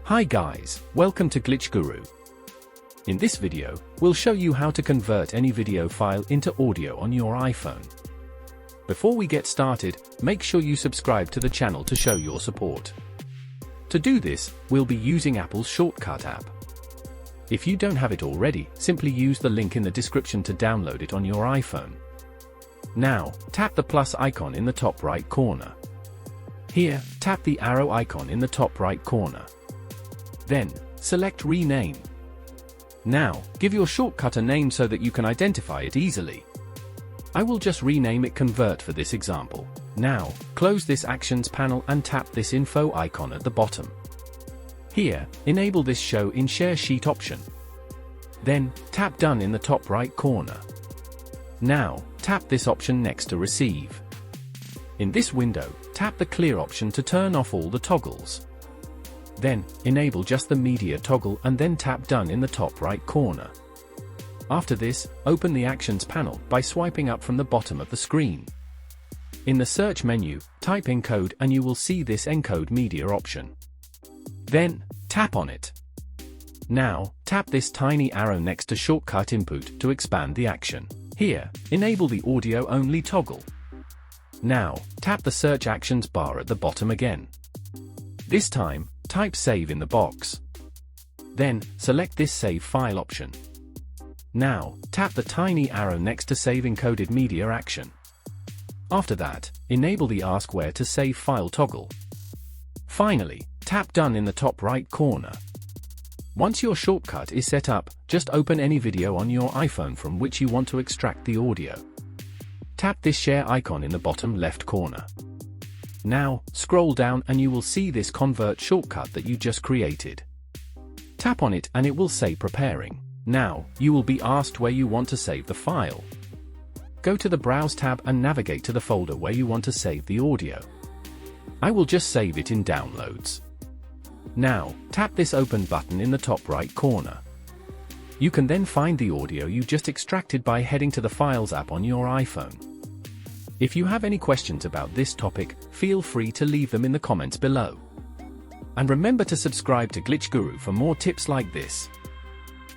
Hi guys, welcome to Glitch Guru. In this video, we'll show you how to convert any video file into audio on your iPhone. Before we get started, make sure you subscribe to the channel to show your support. To do this, we'll be using Apple's Shortcut app. If you don't have it already, simply use the link in the description to download it on your iPhone. Now, tap the plus icon in the top right corner. Here, tap the arrow icon in the top right corner. Then, select Rename. Now, give your shortcut a name so that you can identify it easily. I will just rename it Convert for this example. Now, close this Actions panel and tap this info icon at the bottom. Here, enable this Show in Share Sheet option. Then, tap Done in the top right corner. Now, tap this option next to Receive. In this window, tap the Clear option to turn off all the toggles. Then, enable just the media toggle and then tap Done in the top right corner. After this, open the Actions panel by swiping up from the bottom of the screen. In the search menu, type Encode and you will see this Encode Media option. Then, tap on it. Now, tap this tiny arrow next to Shortcut Input to expand the action. Here, enable the Audio Only toggle. Now, tap the Search Actions bar at the bottom again. This time, type Save in the box. Then, select this Save File option. Now, tap the tiny arrow next to Save Encoded Media action. After that, enable the Ask Where to Save File toggle. Finally, tap Done in the top right corner. Once your shortcut is set up, just open any video on your iPhone from which you want to extract the audio. Tap this Share icon in the bottom left corner. Now, scroll down and you will see this Convert shortcut that you just created. Tap on it and it will say Preparing. Now, you will be asked where you want to save the file. Go to the Browse tab and navigate to the folder where you want to save the audio. I will just save it in Downloads. Now, tap this Open button in the top right corner. You can then find the audio you just extracted by heading to the Files app on your iPhone. If you have any questions about this topic, feel free to leave them in the comments below. And remember to subscribe to Glitch Guru for more tips like this.